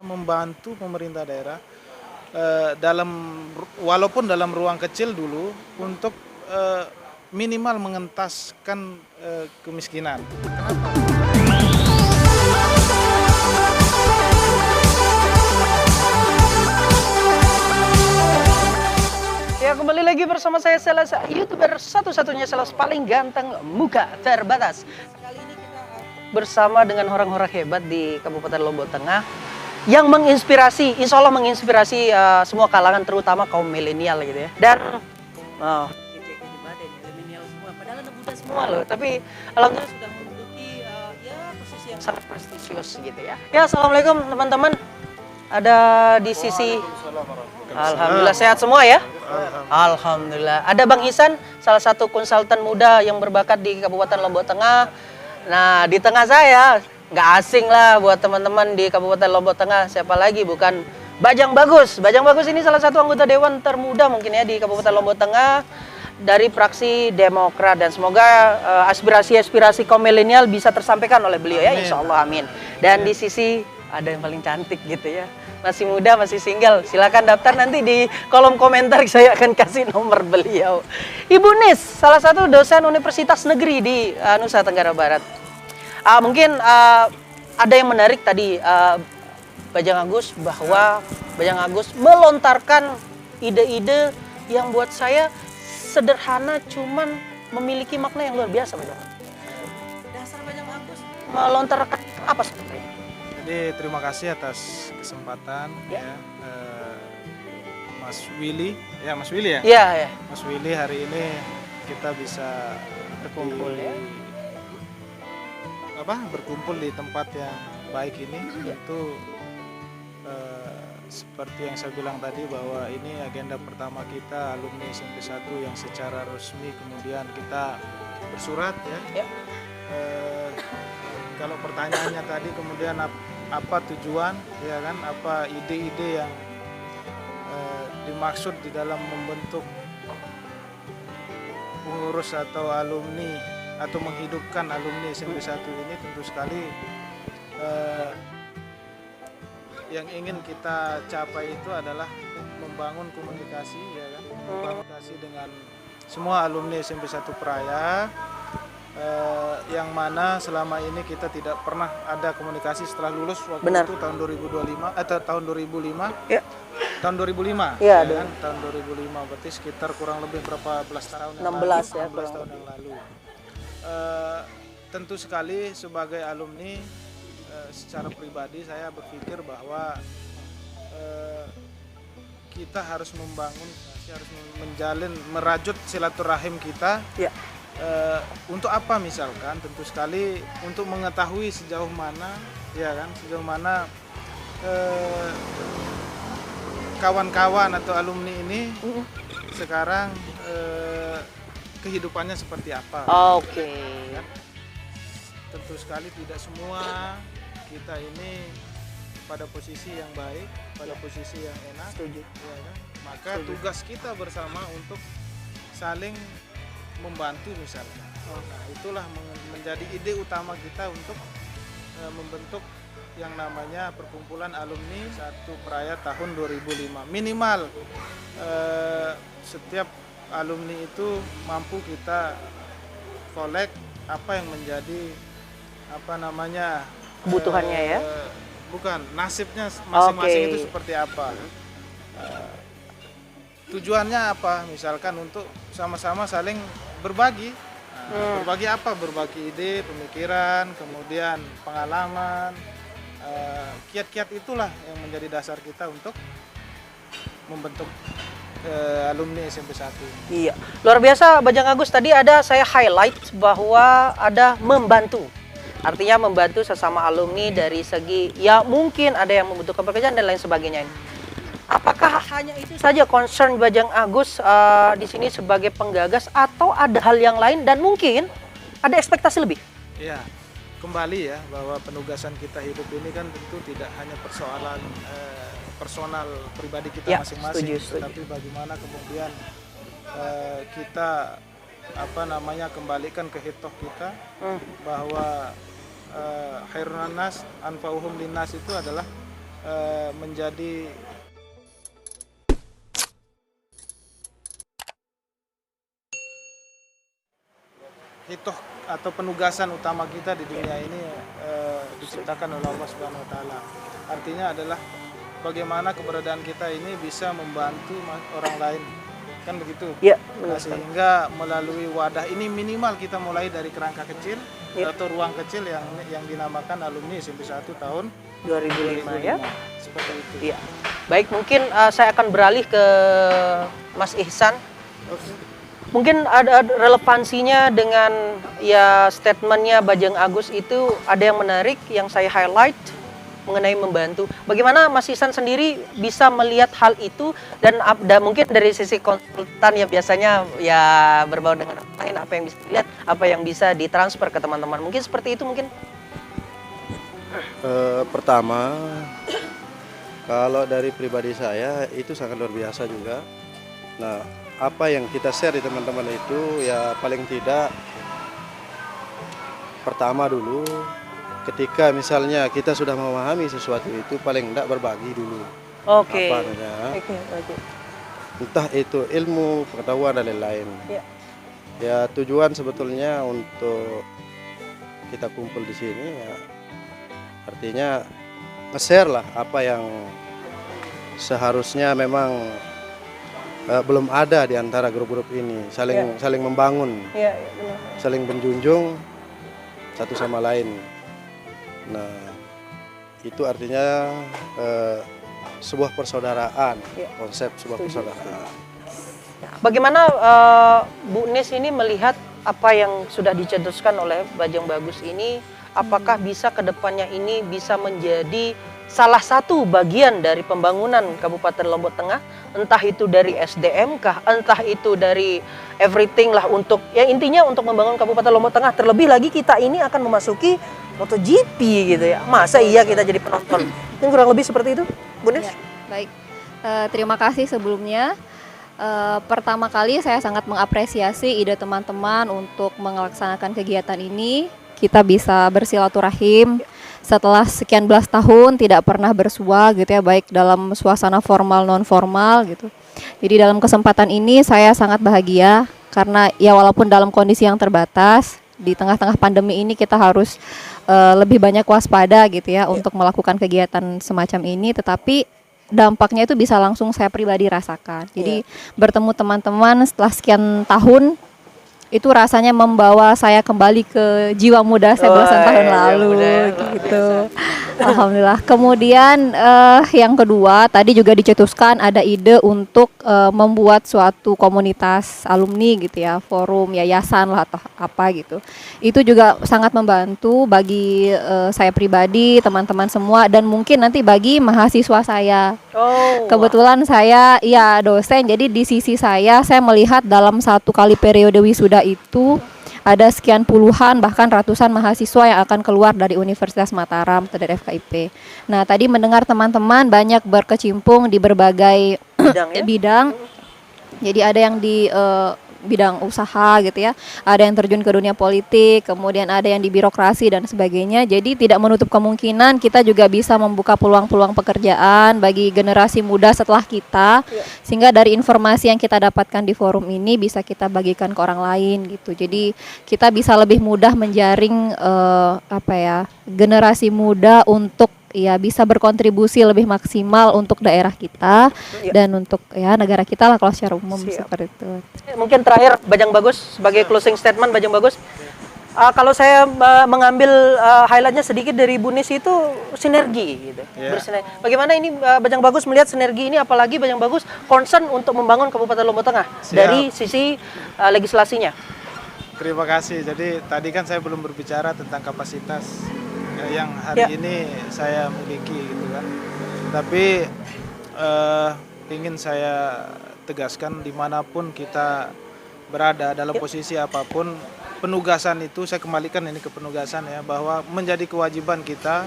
membantu pemerintah daerah walaupun dalam ruang kecil dulu untuk minimal mengentaskan kemiskinan. Kenapa? Ya, kembali lagi bersama saya Selas, YouTuber satu-satunya Selas paling ganteng muka terbatas. Kali ini kita bersama dengan orang-orang hebat di Kabupaten Lombok Tengah yang menginspirasi, insya Allah menginspirasi semua kalangan, terutama kaum milenial gitu ya. Dan milenial semua, padahal anak muda semua loh. Tapi alhamdulillah sudah menduduki posisi yang sangat prestisius gitu ya. Ya, assalamualaikum teman-teman. Ada di sisi. Alhamdulillah sehat semua ya. Alhamdulillah. Ada Bang Ihsan, salah satu konsultan muda yang berbakat di Kabupaten Lombok Tengah. Nah, di tengah saya, nggak asing lah buat teman-teman di Kabupaten Lombok Tengah. Siapa lagi bukan Bajang Bagus. Bajang Bagus ini salah satu anggota dewan termuda mungkin ya di Kabupaten Lombok Tengah dari fraksi Demokrat, dan semoga aspirasi-aspirasi kaum milenial bisa tersampaikan oleh beliau ya, insya Allah, amin. Dan di sisi ada yang paling cantik gitu ya, masih muda, masih single, silakan daftar nanti di kolom komentar, saya akan kasih nomor beliau. Ibu Nis, salah satu dosen Universitas Negeri di Nusa Tenggara Barat. Mungkin ada yang menarik tadi Bajang Agus, bahwa Bajang Agus melontarkan ide-ide yang buat saya sederhana, cuman memiliki makna yang luar biasa. Bajang. Dasar Bajang Agus melontarkan apa sebenarnya? Jadi terima kasih atas kesempatan ya, Mas Willy ya. Iya. Mas Willy, hari ini kita bisa berkumpul berkumpul di tempat yang baik ini. Itu seperti yang saya bilang tadi, bahwa ini agenda pertama kita alumni SMP 1 yang secara resmi kemudian kita bersurat ya. Kalau pertanyaannya tadi kemudian apa tujuan ya kan, apa ide-ide yang dimaksud di dalam membentuk pengurus atau alumni atau menghidupkan alumni SMP 1 ini, tentu sekali yang ingin kita capai itu adalah membangun komunikasi ya kan, komunikasi dengan semua alumni SMP 1 Praia, yang mana selama ini kita tidak pernah ada komunikasi setelah lulus waktu itu tahun 2025 atau tahun 2005 ya. Tahun 2005 ya kan? Tahun 2005 berarti sekitar kurang lebih berapa belas tahun 16 tahun yang lalu. Tentu sekali sebagai alumni, secara pribadi saya berpikir bahwa kita harus membangun, harus menjalin, merajut silaturahim kita ya. Untuk apa? Misalkan tentu sekali untuk mengetahui sejauh mana ya kan, sejauh mana kawan-kawan atau alumni ini sekarang kehidupannya seperti apa. Oke. Ya. Tentu sekali tidak semua kita ini pada posisi yang baik, pada posisi yang enak. Setuju. Ya kan? Maka tugas kita bersama untuk saling membantu misalnya. Nah, itulah menjadi ide utama kita untuk membentuk yang namanya perkumpulan alumni 1 Praia tahun 2005. Minimal setiap alumni itu mampu kita kolek apa yang menjadi kebutuhannya ya. Bukan, nasibnya masing-masing itu seperti apa. Tujuannya apa? Misalkan untuk sama-sama saling berbagi. Berbagi apa? Berbagi ide, pemikiran, kemudian pengalaman. Kiat-kiat itulah yang menjadi dasar kita untuk membentuk alumni SMP 1. Iya, luar biasa Bajang Agus. Tadi ada saya highlight bahwa ada membantu. Artinya membantu sesama alumni dari segi ya mungkin ada yang membutuhkan pekerjaan dan lain sebagainya. Apakah hanya itu saja concern Bajang Agus di sini sebagai penggagas, atau ada hal yang lain dan mungkin ada ekspektasi lebih? Ya, kembali ya, bahwa penugasan kita hidup ini kan tentu tidak hanya persoalan personal pribadi kita masing-masing, tapi bagaimana kemudian kita kembalikan ke hitoh kita bahwa khairun nas anfa'uhum linnas itu adalah menjadi hitoh atau penugasan utama kita di dunia ini diciptakan oleh Allah Subhanahu wa taala. Artinya adalah bagaimana keberadaan kita ini bisa membantu orang lain. Kan begitu? Iya, Nah, sehingga melalui wadah ini minimal kita mulai dari kerangka kecil atau ruang kecil yang dinamakan alumni SMP 1 tahun 2005 ya. Seperti itu. Iya. Baik, mungkin saya akan beralih ke Mas Ihsan. Mungkin ada relevansinya dengan ya statementnya Bajeng Agus itu ada yang menarik yang saya highlight mengenai membantu. Bagaimana Mas Ihsan sendiri bisa melihat hal itu dan mungkin dari sisi konsultan ya biasanya ya berbau dengan lain apa yang bisa dilihat, apa yang bisa ditransfer ke teman-teman. Mungkin seperti itu mungkin. Pertama, kalau dari pribadi saya itu sangat luar biasa juga. Nah, apa yang kita share di teman-teman itu ya paling tidak pertama dulu ketika misalnya kita sudah memahami sesuatu itu paling tidak berbagi dulu. Oke. Apa namanya? Entah itu ilmu, pengetahuan dan lain-lain. Ya. Ya tujuan sebetulnya untuk kita kumpul di sini ya artinya nge-share lah apa yang seharusnya memang belum ada di antara grup-grup ini, saling membangun, saling menjunjung satu sama lain. Nah, itu artinya sebuah persaudaraan, konsep sebuah persaudaraan. Bagaimana Bu Nis ini melihat apa yang sudah dicetuskan oleh Bajeng Bagus ini? Apakah bisa kedepannya ini bisa menjadi salah satu bagian dari pembangunan Kabupaten Lombok Tengah, entah itu dari SDM kah, entah itu dari everything lah untuk ya intinya untuk membangun Kabupaten Lombok Tengah. Terlebih lagi kita ini akan memasuki MotoGP gitu ya. Masa iya kita jadi penonton? Mungkin kurang lebih seperti itu, Bu Nes? Ya, baik. Terima kasih sebelumnya. Pertama kali saya sangat mengapresiasi ide teman-teman untuk melaksanakan kegiatan ini. Kita bisa bersilaturahim setelah sekian belas tahun tidak pernah bersua gitu ya, baik dalam suasana formal non formal gitu. Jadi dalam kesempatan ini saya sangat bahagia karena ya walaupun dalam kondisi yang terbatas di tengah-tengah pandemi ini kita harus lebih banyak waspada gitu ya untuk melakukan kegiatan semacam ini, tetapi dampaknya itu bisa langsung saya pribadi rasakan. Jadi bertemu teman-teman setelah sekian tahun itu rasanya membawa saya kembali ke jiwa muda saya belasan tahun lalu gitu. Alhamdulillah. Kemudian yang kedua tadi juga dicetuskan ada ide untuk membuat suatu komunitas alumni gitu ya, forum yayasan lah atau apa gitu. Itu juga sangat membantu bagi saya pribadi, teman-teman semua dan mungkin nanti bagi mahasiswa saya. Kebetulan saya ya dosen, jadi di sisi saya melihat dalam satu kali periode wisuda itu ada sekian puluhan bahkan ratusan mahasiswa yang akan keluar dari Universitas Mataram atau dari FKIP. Nah tadi mendengar teman-teman banyak berkecimpung di berbagai bidang. Jadi ada yang di bidang usaha gitu ya, ada yang terjun ke dunia politik, kemudian ada yang di birokrasi dan sebagainya. Jadi tidak menutup kemungkinan kita juga bisa membuka peluang-peluang pekerjaan bagi generasi muda setelah kita, sehingga dari informasi yang kita dapatkan di forum ini bisa kita bagikan ke orang lain gitu. Jadi kita bisa lebih mudah menjaring generasi muda untuk ya bisa berkontribusi lebih maksimal untuk daerah kita dan untuk ya negara kita lah kalau secara umum. Seperti itu. Mungkin terakhir Bajeng Bagus sebagai closing statement Bajeng Bagus. Kalau saya mengambil highlightnya sedikit dari Bu Nis itu sinergi gitu. Bagaimana ini Bajeng Bagus melihat sinergi ini, apalagi Bajeng Bagus concern untuk membangun Kabupaten Lombok Tengah dari sisi legislasinya. Terima kasih. Jadi tadi kan saya belum berbicara tentang kapasitas yang hari ini saya miliki gitu kan. Tapi ingin saya tegaskan dimanapun kita berada dalam posisi apapun, penugasan itu saya kembalikan ini ke penugasan ya, bahwa menjadi kewajiban kita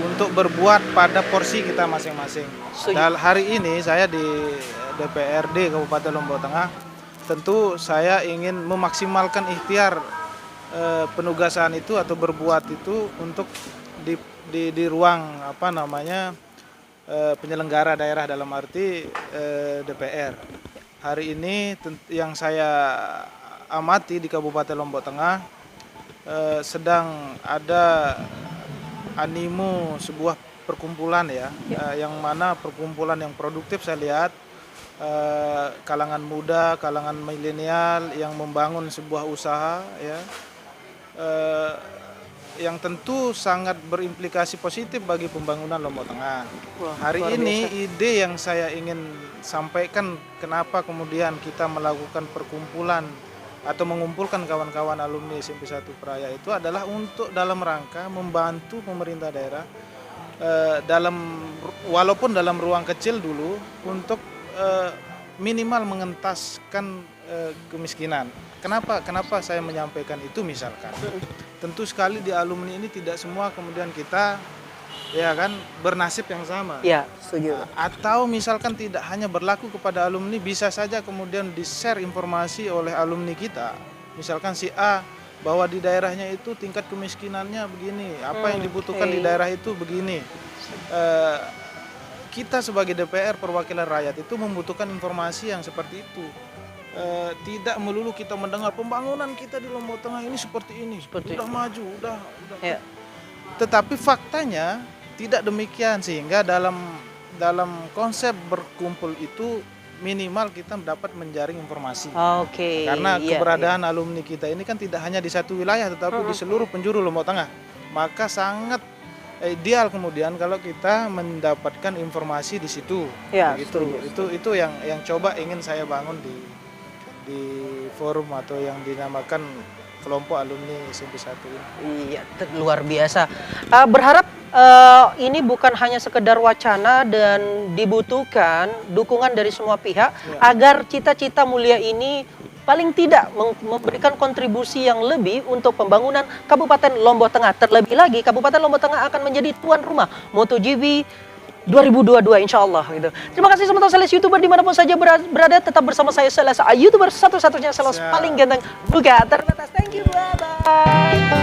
untuk berbuat pada porsi kita masing-masing. Dan hari ini saya di DPRD Kabupaten Lombok Tengah, tentu saya ingin memaksimalkan ikhtiar penugasan itu atau berbuat itu untuk di ruang apa namanya penyelenggara daerah dalam arti DPR. Hari ini yang saya amati di Kabupaten Lombok Tengah sedang ada animo sebuah perkumpulan ya, yang mana perkumpulan yang produktif saya lihat, kalangan muda, kalangan milenial yang membangun sebuah usaha ya, yang tentu sangat berimplikasi positif bagi pembangunan Lombok Tengah. Hari ini ide yang saya ingin sampaikan, kenapa kemudian kita melakukan perkumpulan atau mengumpulkan kawan-kawan alumni SMP 1 Praia itu adalah untuk dalam rangka membantu pemerintah daerah walaupun dalam ruang kecil dulu untuk minimal mengentaskan kemiskinan. Kenapa saya menyampaikan itu? Misalkan tentu sekali di alumni ini tidak semua kemudian kita ya kan bernasib yang sama. Ya, setuju. Atau misalkan tidak hanya berlaku kepada alumni, bisa saja kemudian di-share informasi oleh alumni kita. Misalkan si A bahwa di daerahnya itu tingkat kemiskinannya begini, apa yang dibutuhkan di daerah itu begini. Kita sebagai DPR perwakilan rakyat itu membutuhkan informasi yang seperti itu. Tidak melulu kita mendengar pembangunan kita di Lombok Tengah ini seperti ini, udah maju, udah. Ya. Tetapi faktanya tidak demikian, sehingga dalam konsep berkumpul itu minimal kita dapat menjaring informasi. Oke. Karena keberadaan alumni kita ini kan tidak hanya di satu wilayah, tetapi di seluruh penjuru Lombok Tengah. Maka sangat ideal kemudian kalau kita mendapatkan informasi di situ. Ya, itu yang coba ingin saya bangun di forum atau yang dinamakan kelompok alumni SMP 1 ini. Iya, luar biasa. Berharap ini bukan hanya sekedar wacana dan dibutuhkan dukungan dari semua pihak agar cita-cita mulia ini paling tidak memberikan kontribusi yang lebih untuk pembangunan Kabupaten Lombok Tengah. Terlebih lagi, Kabupaten Lombok Tengah akan menjadi tuan rumah MotoGP 2022 insya Allah gitu. Terima kasih teman-teman Seles YouTuber dimanapun saja berada, tetap bersama saya Seles, YouTuber satu-satunya Seles paling ganteng buka terbatas. Thank you, bye-bye.